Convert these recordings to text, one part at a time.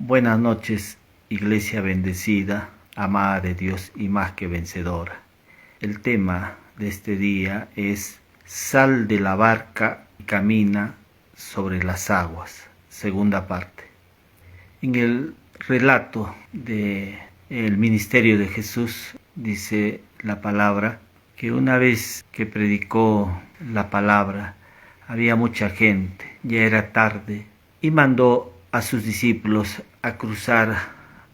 Buenas noches, iglesia bendecida, amada de Dios y más que vencedora. El tema de este día es Sal de la barca y camina sobre las aguas, segunda parte. En el relato del ministerio de Jesús dice la palabra que una vez que predicó la palabra había mucha gente, ya era tarde, y mandó a sus discípulos a cruzar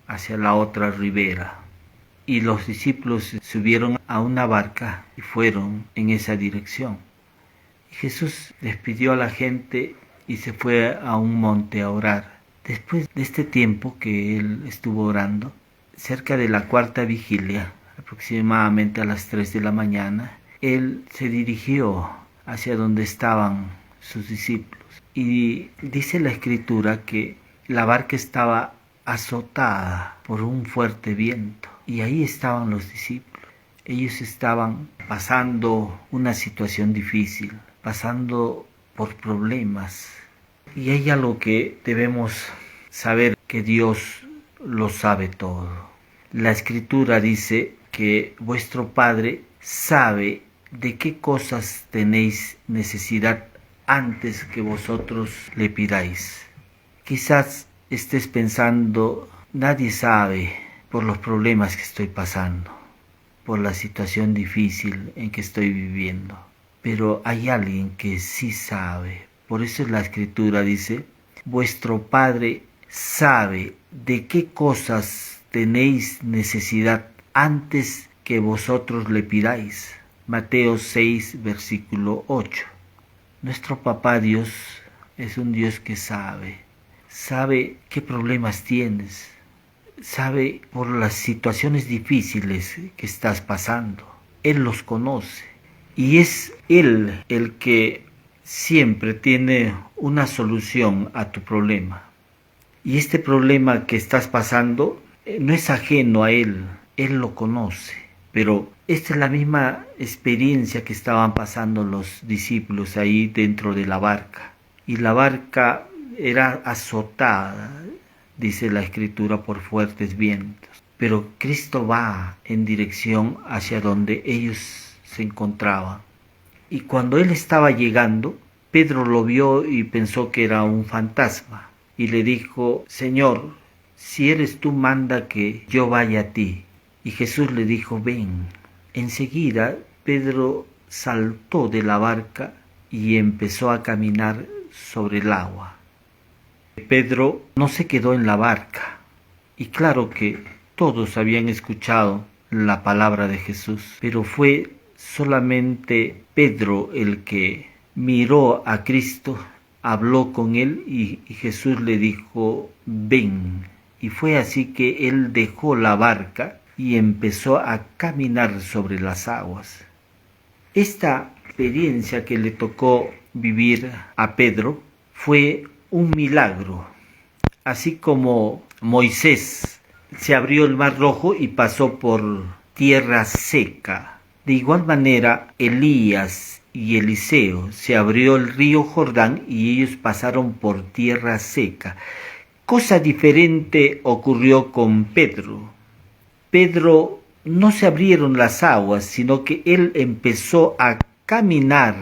hacia la otra ribera. Y los discípulos subieron a una barca y fueron en esa dirección. Y Jesús despidió a la gente y se fue a un monte a orar. Después de este tiempo que él estuvo orando, cerca de la cuarta vigilia, aproximadamente a las 3 de la mañana, él se dirigió hacia donde estaban sus discípulos. Y dice la escritura que la barca estaba azotada por un fuerte viento. Y ahí estaban los discípulos. Ellos estaban pasando una situación difícil, pasando por problemas. Y hay algo que debemos saber, que Dios lo sabe todo. La escritura dice que vuestro Padre sabe de qué cosas tenéis necesidad antes que vosotros le pidáis. Quizás estés pensando, nadie sabe por los problemas que estoy pasando, por la situación difícil en que estoy viviendo. Pero hay alguien que sí sabe. Por eso la escritura dice, vuestro Padre sabe de qué cosas tenéis necesidad antes que vosotros le pidáis. Mateo 6, versículo 8. Nuestro Papá Dios es un Dios que sabe qué problemas tienes, sabe por las situaciones difíciles que estás pasando. Él los conoce y es Él el que siempre tiene una solución a tu problema. Y este problema que estás pasando no es ajeno a Él, Él lo conoce. Pero esta es la misma experiencia que estaban pasando los discípulos ahí dentro de la barca. Y la barca era azotada, dice la escritura, por fuertes vientos. Pero Cristo va en dirección hacia donde ellos se encontraban. Y cuando Él estaba llegando, Pedro lo vio y pensó que era un fantasma. Y le dijo, Señor, si eres tú, manda que yo vaya a ti. Y Jesús le dijo, ven. Enseguida Pedro saltó de la barca y empezó a caminar sobre el agua. Pedro no se quedó en la barca. Y claro que todos habían escuchado la palabra de Jesús, pero fue solamente Pedro el que miró a Cristo, habló con él y Jesús le dijo, ven. Y fue así que él dejó la barca y empezó a caminar sobre las aguas. Esta experiencia que le tocó vivir a Pedro fue un milagro. Así como Moisés se abrió el mar rojo y pasó por tierra seca. De igual manera, Elías y Eliseo se abrió el río Jordán y ellos pasaron por tierra seca. Cosa diferente ocurrió con Pedro. Pedro no se abrieron las aguas, sino que él empezó a caminar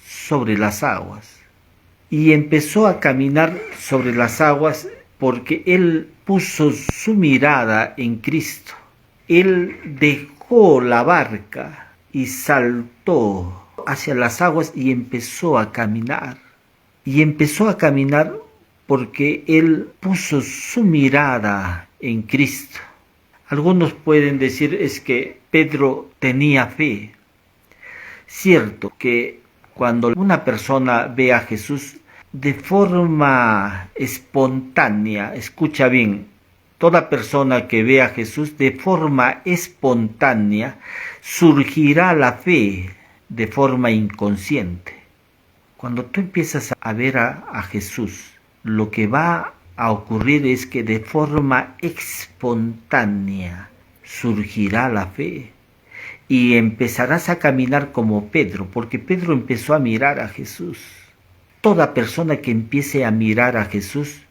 sobre las aguas. Y empezó a caminar sobre las aguas porque él puso su mirada en Cristo. Él dejó la barca y saltó hacia las aguas y empezó a caminar. Y empezó a caminar porque él puso su mirada en Cristo. Algunos pueden decir es que Pedro tenía fe. Cierto que cuando una persona ve a Jesús de forma espontánea, escucha bien, toda persona que ve a Jesús de forma espontánea surgirá la fe de forma inconsciente. Cuando tú empiezas a ver a Jesús, lo que va a ocurrir es que de forma espontánea surgirá la fe y empezarás a caminar como Pedro, porque Pedro empezó a mirar a Jesús. Toda persona que empiece a mirar a Jesús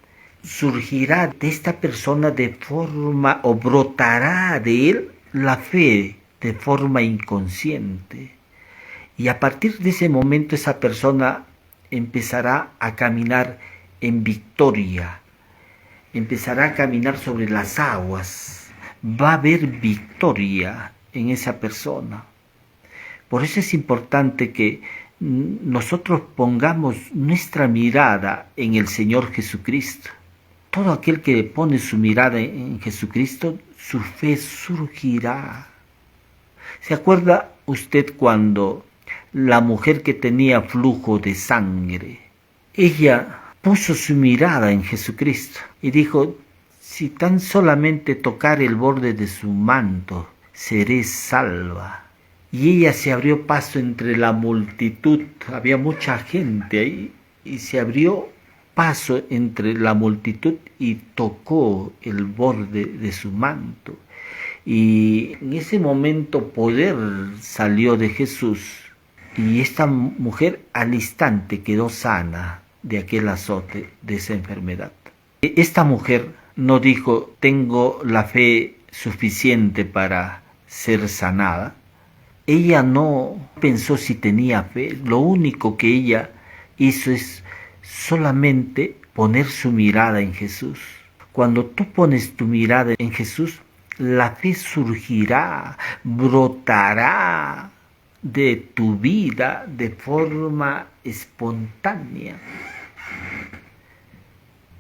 surgirá de esta persona de forma, o brotará de él la fe de forma inconsciente. Y a partir de ese momento esa persona empezará a caminar en victoria, empezará a caminar sobre las aguas, va a haber victoria en esa persona. Por eso es importante que nosotros pongamos nuestra mirada en el Señor Jesucristo. Todo aquel que pone su mirada en Jesucristo, su fe surgirá. ¿Se acuerda usted cuando la mujer que tenía flujo de sangre, ella puso su mirada en Jesucristo y dijo, si tan solamente tocar el borde de su manto, seré salva? Y ella se abrió paso entre la multitud, había mucha gente ahí, y se abrió paso entre la multitud y tocó el borde de su manto. Y en ese momento poder salió de Jesús, y esta mujer al instante quedó sana de aquel azote, de esa enfermedad. Esta mujer no dijo, tengo la fe suficiente para ser sanada. Ella no pensó si tenía fe, lo único que ella hizo es solamente poner su mirada en Jesús. Cuando tú pones tu mirada en Jesús, la fe surgirá, brotará de tu vida de forma espontánea.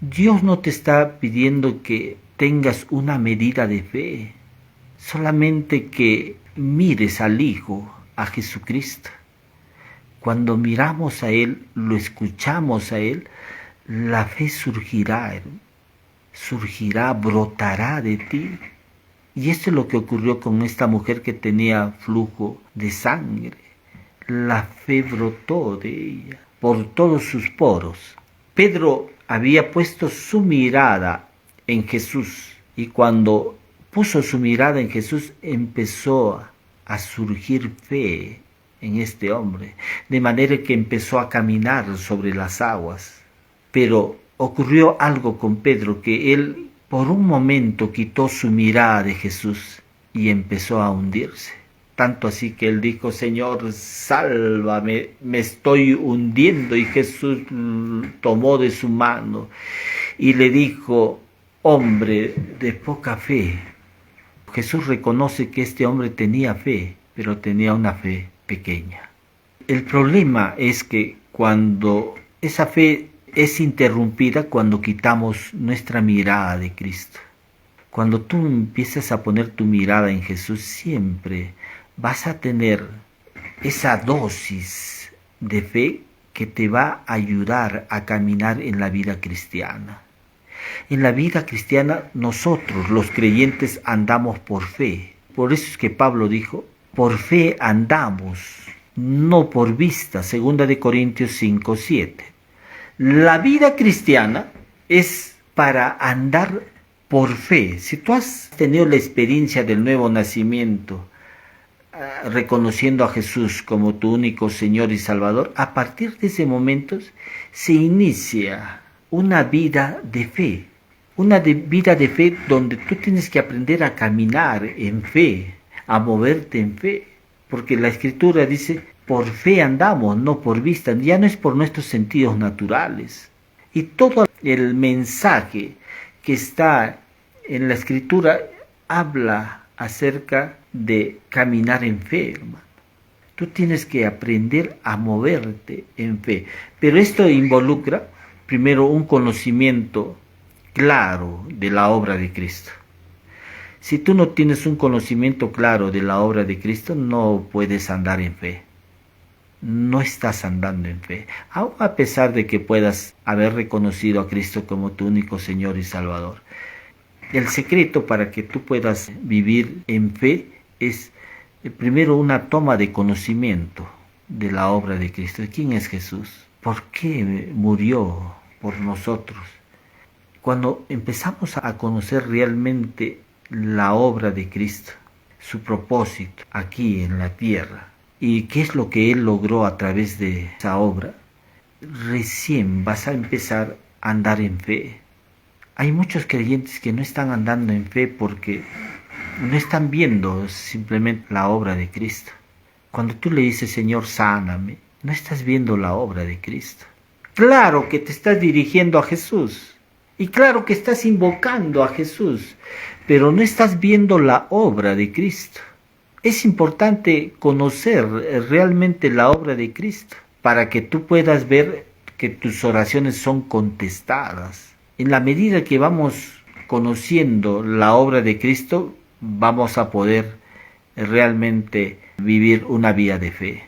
Dios no te está pidiendo que tengas una medida de fe, solamente que mires al Hijo, a Jesucristo. Cuando miramos a Él, lo escuchamos a Él, la fe surgirá, brotará de ti. Y esto es lo que ocurrió con esta mujer que tenía flujo de sangre. La fe brotó de ella por todos sus poros. Pedro había puesto su mirada en Jesús, y cuando puso su mirada en Jesús empezó a surgir fe en este hombre, de manera que empezó a caminar sobre las aguas. Pero ocurrió algo con Pedro, que él por un momento quitó su mirada de Jesús y empezó a hundirse. Tanto así que él dijo, Señor, sálvame, me estoy hundiendo. Y Jesús tomó de su mano y le dijo, hombre de poca fe. Jesús reconoce que este hombre tenía fe, pero tenía una fe pequeña. El problema es que cuando esa fe es interrumpida, cuando quitamos nuestra mirada de Cristo. Cuando tú empiezas a poner tu mirada en Jesús, siempre vas a tener esa dosis de fe que te va a ayudar a caminar en la vida cristiana. En la vida cristiana nosotros los creyentes andamos por fe. Por eso es que Pablo dijo, por fe andamos, no por vista, 2 Corintios 5:7. La vida cristiana es para andar por fe. Si tú has tenido la experiencia del nuevo nacimiento, reconociendo a Jesús como tu único Señor y Salvador, a partir de ese momento se inicia una vida de fe. Una vida de fe donde tú tienes que aprender a caminar en fe, a moverte en fe. Porque la Escritura dice, por fe andamos, no por vista. Ya no es por nuestros sentidos naturales. Y todo el mensaje que está en la Escritura habla acerca de caminar en fe, hermano. Tú tienes que aprender a moverte en fe. Pero esto involucra primero un conocimiento claro de la obra de Cristo. Si tú no tienes un conocimiento claro de la obra de Cristo, no puedes andar en fe. No estás andando en fe, aun a pesar de que puedas haber reconocido a Cristo como tu único Señor y Salvador. El secreto para que tú puedas vivir en fe es primero una toma de conocimiento de la obra de Cristo. ¿Quién es Jesús? ¿Por qué murió por nosotros? Cuando empezamos a conocer realmente la obra de Cristo, su propósito aquí en la tierra, y qué es lo que Él logró a través de esa obra, recién vas a empezar a andar en fe. Hay muchos creyentes que no están andando en fe porque no están viendo simplemente la obra de Cristo. Cuando tú le dices, Señor, sáname, no estás viendo la obra de Cristo. Claro que te estás dirigiendo a Jesús y claro que estás invocando a Jesús, pero no estás viendo la obra de Cristo. Es importante conocer realmente la obra de Cristo para que tú puedas ver que tus oraciones son contestadas. En la medida que vamos conociendo la obra de Cristo, vamos a poder realmente vivir una vida de fe.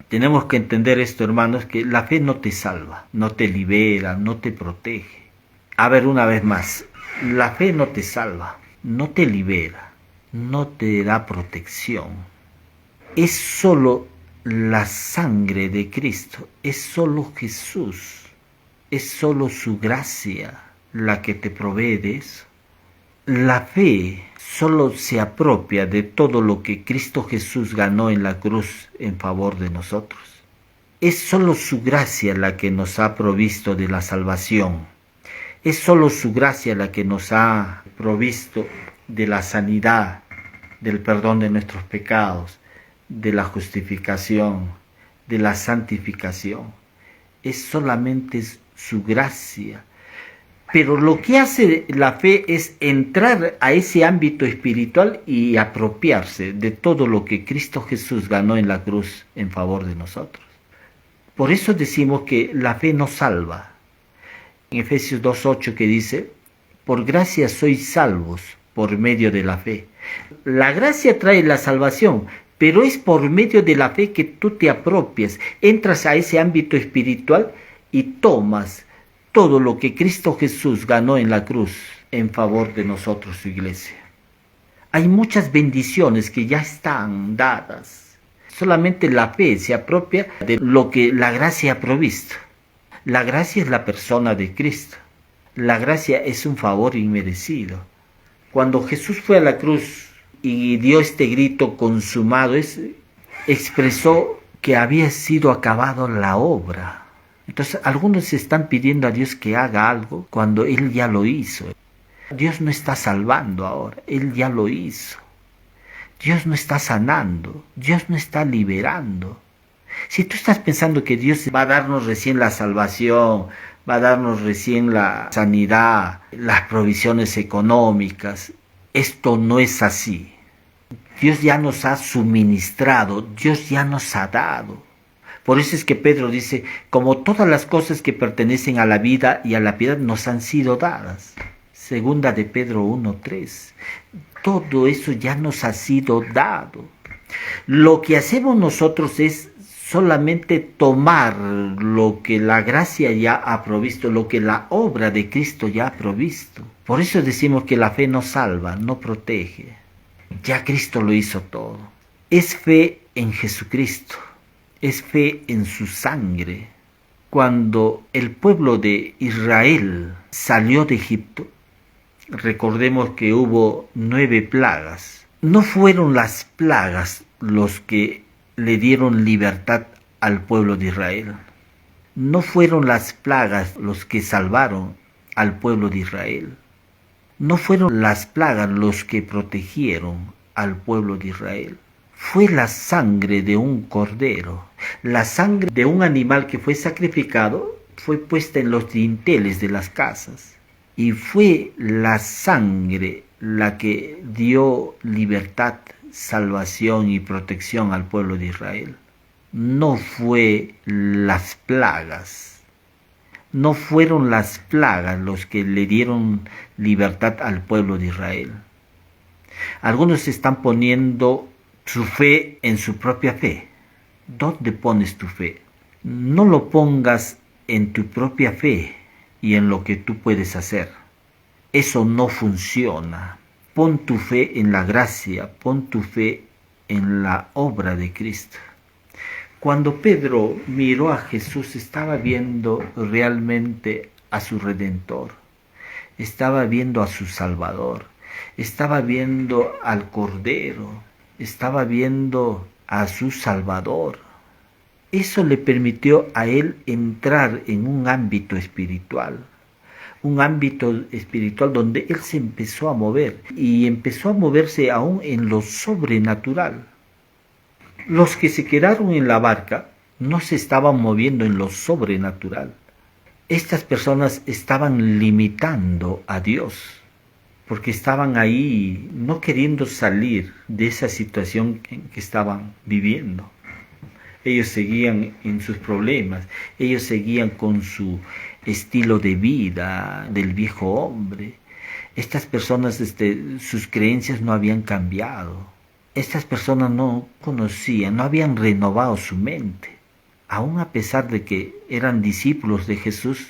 Tenemos que entender esto, hermanos, que la fe no te salva, no te libera, no te protege. A ver, una vez más, la fe no te salva, no te libera, no te da protección. Es solo la sangre de Cristo, es solo Jesús, es solo su gracia la que te provee de eso. La fe solo se apropia de todo lo que Cristo Jesús ganó en la cruz en favor de nosotros. Es solo su gracia la que nos ha provisto de la salvación. Es solo su gracia la que nos ha provisto de la sanidad, del perdón de nuestros pecados, de la justificación, de la santificación. Es solamente su gracia. Pero lo que hace la fe es entrar a ese ámbito espiritual y apropiarse de todo lo que Cristo Jesús ganó en la cruz en favor de nosotros. Por eso decimos que la fe nos salva. En Efesios 2:8 que dice, por gracia sois salvos por medio de la fe. La gracia trae la salvación, pero es por medio de la fe que tú te apropias, entras a ese ámbito espiritual y tomas todo lo que Cristo Jesús ganó en la cruz en favor de nosotros, su iglesia. Hay muchas bendiciones que ya están dadas. Solamente la fe se apropia de lo que la gracia ha provisto. La gracia es la persona de Cristo. La gracia es un favor inmerecido. Cuando Jesús fue a la cruz y dio este grito consumado, expresó que había sido acabado la obra. Entonces algunos están pidiendo a Dios que haga algo cuando Él ya lo hizo. Dios no está salvando ahora, Él ya lo hizo. Dios no está sanando, Dios no está liberando. Si tú estás pensando que Dios va a darnos recién la salvación, va a darnos recién la sanidad, las provisiones económicas, esto no es así. Dios ya nos ha suministrado, Dios ya nos ha dado. Por eso es que Pedro dice, como todas las cosas que pertenecen a la vida y a la piedad nos han sido dadas. Segunda de Pedro 1:3. Todo eso ya nos ha sido dado. Lo que hacemos nosotros es solamente tomar lo que la gracia ya ha provisto, lo que la obra de Cristo ya ha provisto. Por eso decimos que la fe no salva, no protege. Ya Cristo lo hizo todo. Es fe en Jesucristo. Es fe en su sangre. Cuando el pueblo de Israel salió de Egipto, recordemos que hubo 9 plagas. No fueron las plagas los que le dieron libertad al pueblo de Israel. No fueron las plagas los que salvaron al pueblo de Israel. No fueron las plagas los que protegieron al pueblo de Israel. Fue la sangre de un cordero, la sangre de un animal que fue sacrificado, fue puesta en los dinteles de las casas. Y fue la sangre la que dio libertad, salvación y protección al pueblo de Israel. No fue las plagas. No fueron las plagas los que le dieron libertad al pueblo de Israel. Algunos están poniendo su fe en su propia fe. ¿Dónde pones tu fe? No lo pongas en tu propia fe y en lo que tú puedes hacer. Eso no funciona. Pon tu fe en la gracia, pon tu fe en la obra de Cristo. Cuando Pedro miró a Jesús, estaba viendo realmente a su Redentor, estaba viendo a su Salvador, estaba viendo al Cordero, estaba viendo a su Salvador. Eso le permitió a él entrar en un ámbito espiritual. un ámbito espiritual donde él se empezó a mover y empezó a moverse aún en lo sobrenatural. Los que se quedaron en la barca no se estaban moviendo en lo sobrenatural. Estas personas estaban limitando a Dios, porque estaban ahí no queriendo salir de esa situación en que estaban viviendo. Ellos seguían en sus problemas, ellos seguían con su estilo de vida del viejo hombre. Estas personas, sus creencias no habían cambiado. Estas personas no conocían, no habían renovado su mente. Aún a pesar de que eran discípulos de Jesús,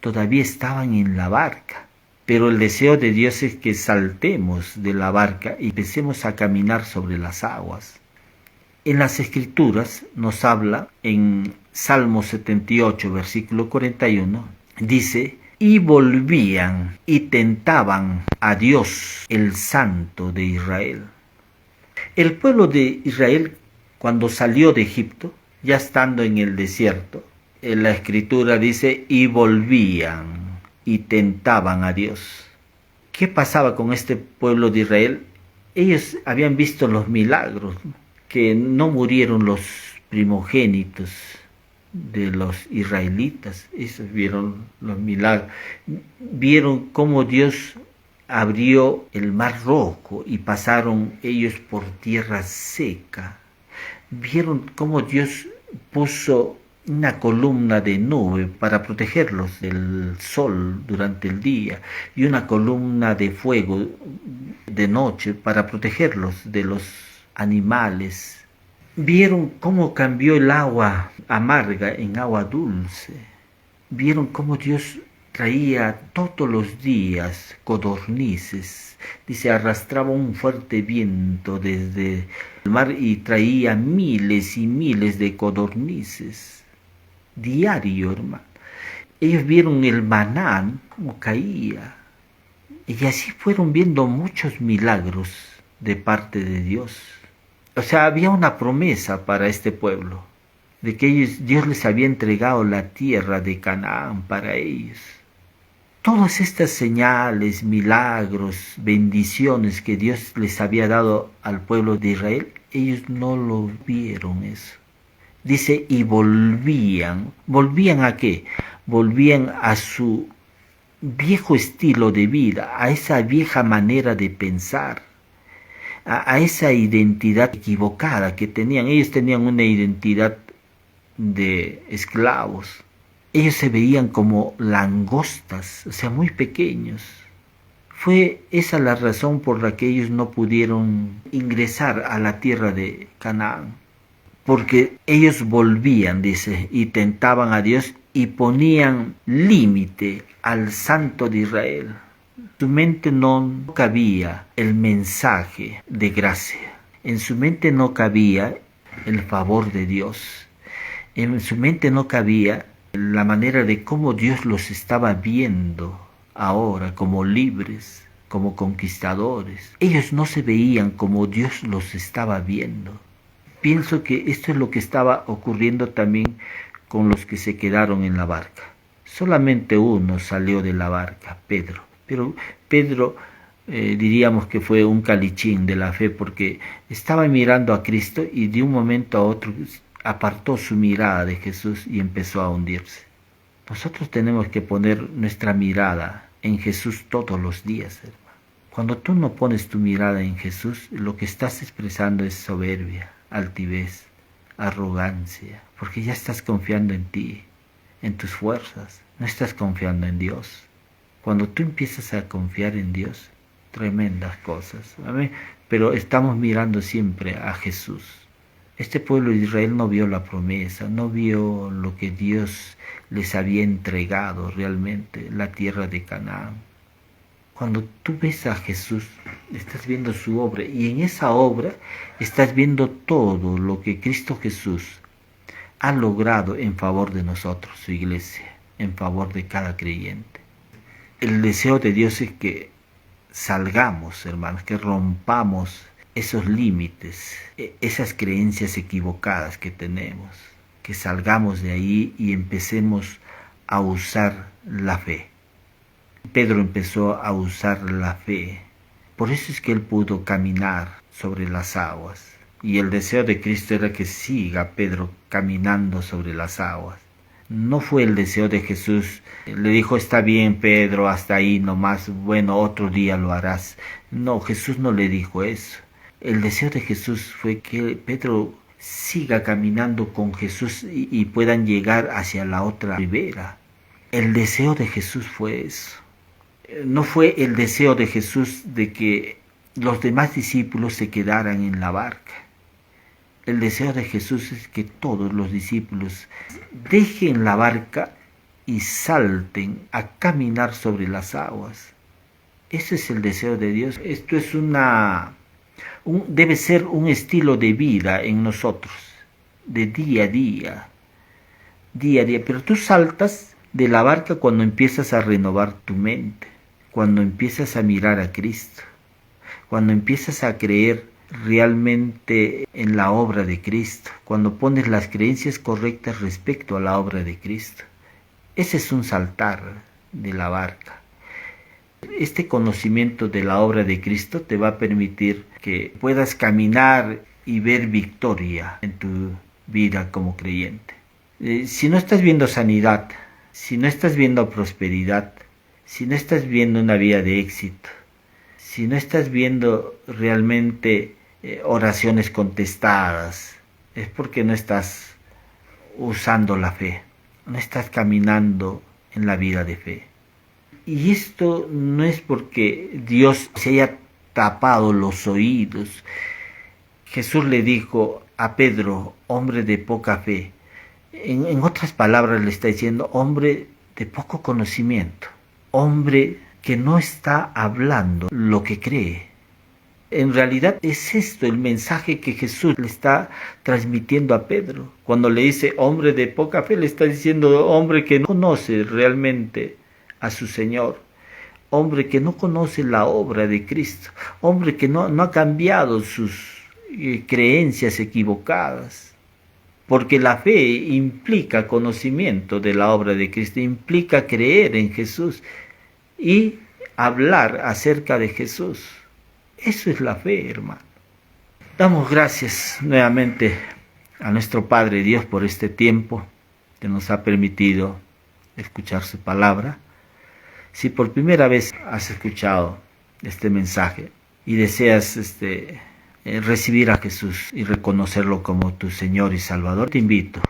todavía estaban en la barca. Pero el deseo de Dios es que saltemos de la barca y empecemos a caminar sobre las aguas. En las Escrituras nos habla, en Salmo 78, versículo 41, dice: y volvían y tentaban a Dios, el Santo de Israel. El pueblo de Israel, cuando salió de Egipto, ya estando en el desierto, en la Escritura dice: y volvían y tentaban a Dios. ¿Qué pasaba con este pueblo de Israel? Ellos habían visto los milagros, que no murieron los primogénitos de los israelitas. Ellos vieron los milagros, vieron cómo Dios abrió el mar rojo y pasaron ellos por tierra seca. Vieron cómo Dios puso una columna de nube para protegerlos del sol durante el día y una columna de fuego de noche para protegerlos de los animales. Vieron cómo cambió el agua amarga en agua dulce. Vieron cómo Dios traía todos los días codornices. Dice, arrastraba un fuerte viento desde el mar y traía miles y miles de codornices. Diario, hermano. Ellos vieron el maná, cómo caía. Y así fueron viendo muchos milagros de parte de Dios. O sea, había una promesa para este pueblo, de que Dios les había entregado la tierra de Canaán para ellos. Todas estas señales, milagros, bendiciones que Dios les había dado al pueblo de Israel, ellos no lo vieron eso. Dice, y volvían. ¿Volvían a qué? Volvían a su viejo estilo de vida, a esa vieja manera de pensar, a esa identidad equivocada que tenían. Ellos tenían una identidad de esclavos. Ellos se veían como langostas, o sea, muy pequeños. Fue esa la razón por la que ellos no pudieron ingresar a la tierra de Canaán. Porque ellos volvían, dice, y tentaban a Dios y ponían límite al Santo de Israel. En su mente no cabía el mensaje de gracia. En su mente no cabía el favor de Dios. En su mente no cabía la manera de cómo Dios los estaba viendo ahora como libres, como conquistadores. Ellos no se veían como Dios los estaba viendo. Pienso que esto es lo que estaba ocurriendo también con los que se quedaron en la barca. Solamente uno salió de la barca, Pedro. Pero Pedro diríamos que fue un calichín de la fe, porque estaba mirando a Cristo y de un momento a otro apartó su mirada de Jesús y empezó a hundirse. Nosotros tenemos que poner nuestra mirada en Jesús todos los días, hermano. Cuando tú no pones tu mirada en Jesús, lo que estás expresando es soberbia, altivez, arrogancia, porque ya estás confiando en ti, en tus fuerzas, no estás confiando en Dios. Cuando tú empiezas a confiar en Dios, tremendas cosas. Amén. Pero estamos mirando siempre a Jesús. Este pueblo de Israel no vio la promesa, no vio lo que Dios les había entregado realmente, la tierra de Canaán. Cuando tú ves a Jesús, estás viendo su obra, y en esa obra estás viendo todo lo que Cristo Jesús ha logrado en favor de nosotros, su iglesia, en favor de cada creyente. El deseo de Dios es que salgamos, hermanos, que rompamos esos límites, esas creencias equivocadas que tenemos, que salgamos de ahí y empecemos a usar la fe. Pedro empezó a usar la fe. Por eso es que él pudo caminar sobre las aguas. Y el deseo de Cristo era que siga Pedro caminando sobre las aguas. No fue el deseo de Jesús. Le dijo, está bien Pedro, hasta ahí nomás, bueno, otro día lo harás. No, Jesús no le dijo eso. El deseo de Jesús fue que Pedro siga caminando con Jesús y puedan llegar hacia la otra ribera. El deseo de Jesús fue eso. No fue el deseo de Jesús de que los demás discípulos se quedaran en la barca. El deseo de Jesús es que todos los discípulos dejen la barca y salten a caminar sobre las aguas. Ese es el deseo de Dios. Esto es debe ser un estilo de vida en nosotros, de día a día, pero tú saltas de la barca cuando empiezas a renovar tu mente, cuando empiezas a mirar a Cristo, cuando empiezas a creer realmente en la obra de Cristo, cuando pones las creencias correctas respecto a la obra de Cristo. Ese es un saltar de la barca. Este conocimiento de la obra de Cristo te va a permitir que puedas caminar y ver victoria en tu vida como creyente. Si no estás viendo sanidad, si no estás viendo prosperidad, si no estás viendo una vida de éxito, si no estás viendo realmente oraciones contestadas, es porque no estás usando la fe, no estás caminando en la vida de fe. Y esto no es porque Dios se haya tapado los oídos. Jesús le dijo a Pedro, hombre de poca fe. En otras palabras le está diciendo, hombre de poco conocimiento, hombre que no está hablando lo que cree. En realidad es esto el mensaje que Jesús le está transmitiendo a Pedro. Cuando le dice hombre de poca fe, le está diciendo hombre que no conoce realmente a su Señor, hombre que no conoce la obra de Cristo, hombre que no ha cambiado sus creencias equivocadas. Porque la fe implica conocimiento de la obra de Cristo, implica creer en Jesús y hablar acerca de Jesús. Eso es la fe, hermano. Damos gracias nuevamente a nuestro Padre Dios por este tiempo que nos ha permitido escuchar su palabra. Si por primera vez has escuchado este mensaje y deseas recibir a Jesús y reconocerlo como tu Señor y Salvador, te invito,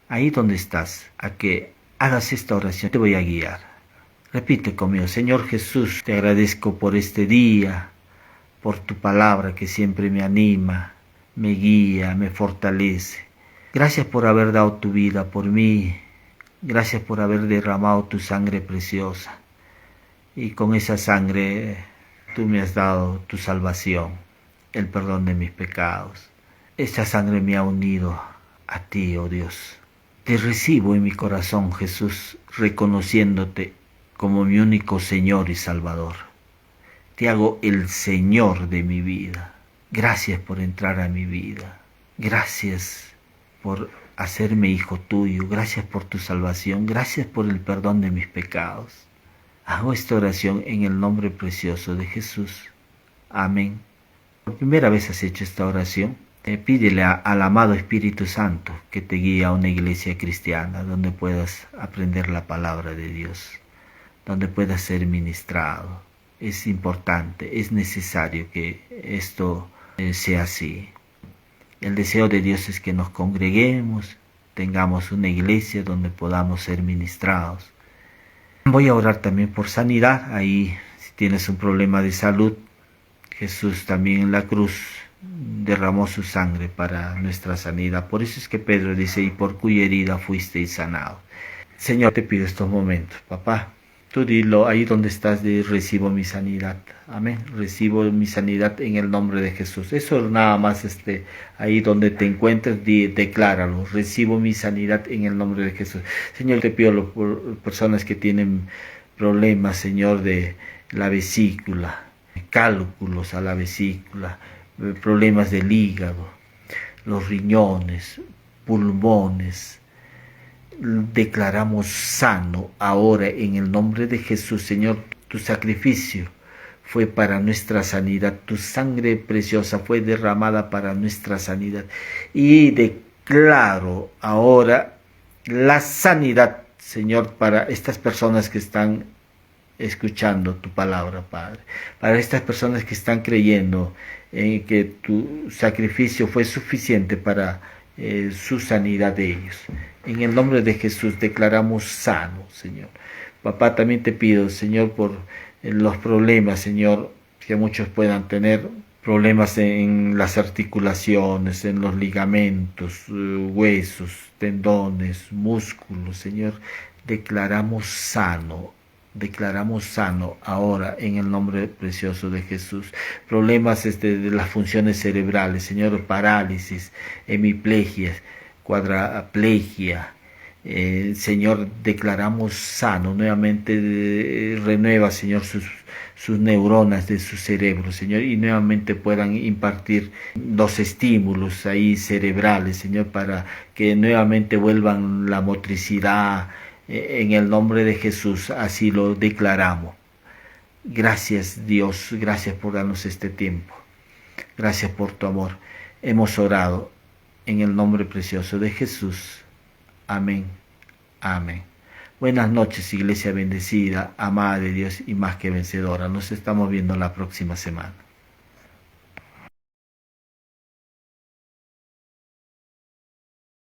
ahí donde estás, a que hagas esta oración. Te voy a guiar. Repite conmigo, Señor Jesús, te agradezco por este día, por tu palabra que siempre me anima, me guía, me fortalece. Gracias por haber dado tu vida por mí. Gracias por haber derramado tu sangre preciosa. Y con esa sangre tú me has dado tu salvación, el perdón de mis pecados. Esa sangre me ha unido a ti, oh Dios. Te recibo en mi corazón, Jesús, reconociéndote como mi único Señor y Salvador. Te hago el Señor de mi vida. Gracias por entrar a mi vida. Gracias por hacerme hijo tuyo. Gracias por tu salvación. Gracias por el perdón de mis pecados. Hago esta oración en el nombre precioso de Jesús. Amén. Por primera vez has hecho esta oración, pídele al amado Espíritu Santo que te guíe a una iglesia cristiana donde puedas aprender la palabra de Dios, donde puedas ser ministrado. Es importante, es necesario que esto sea así. El deseo de Dios es que nos congreguemos, tengamos una iglesia donde podamos ser ministrados. Voy a orar también por sanidad. Ahí, si tienes un problema de salud, Jesús también en la cruz derramó su sangre para nuestra sanidad. Por eso es que Pedro dice, y por cuya herida fuisteis sanados. Señor, te pido estos momentos, papá. Tú dilo ahí donde estás, recibo mi sanidad. Amén. Recibo mi sanidad en el nombre de Jesús. Eso nada más, ahí donde te encuentres, decláralo. Recibo mi sanidad en el nombre de Jesús. Señor, te pido por personas que tienen problemas, Señor, de la vesícula, cálculos a la vesícula, problemas del hígado, los riñones, pulmones, declaramos sano ahora en el nombre de Jesús. Señor, tu sacrificio fue para nuestra sanidad, tu sangre preciosa fue derramada para nuestra sanidad. Y declaro ahora la sanidad, Señor, para estas personas que están escuchando tu palabra, Padre. Para estas personas que están creyendo en que tu sacrificio fue suficiente para su sanidad de ellos. En el nombre de Jesús declaramos sano, Señor. Papá, también te pido, Señor, por los problemas, Señor, que muchos puedan tener, problemas en las articulaciones, en los ligamentos, huesos, tendones, músculos, Señor, declaramos sano ahora en el nombre precioso de Jesús. Problemas de las funciones cerebrales, Señor, parálisis, hemiplegia, cuadraplegia, Señor, declaramos sano, nuevamente renueva, Señor, sus neuronas de su cerebro, Señor, y nuevamente puedan impartir los estímulos ahí cerebrales, Señor, para que nuevamente vuelvan la motricidad, en el nombre de Jesús, así lo declaramos. Gracias, Dios, gracias por darnos este tiempo. Gracias por tu amor. Hemos orado en el nombre precioso de Jesús. Amén. Amén. Buenas noches, iglesia bendecida, amada de Dios y más que vencedora. Nos estamos viendo la próxima semana.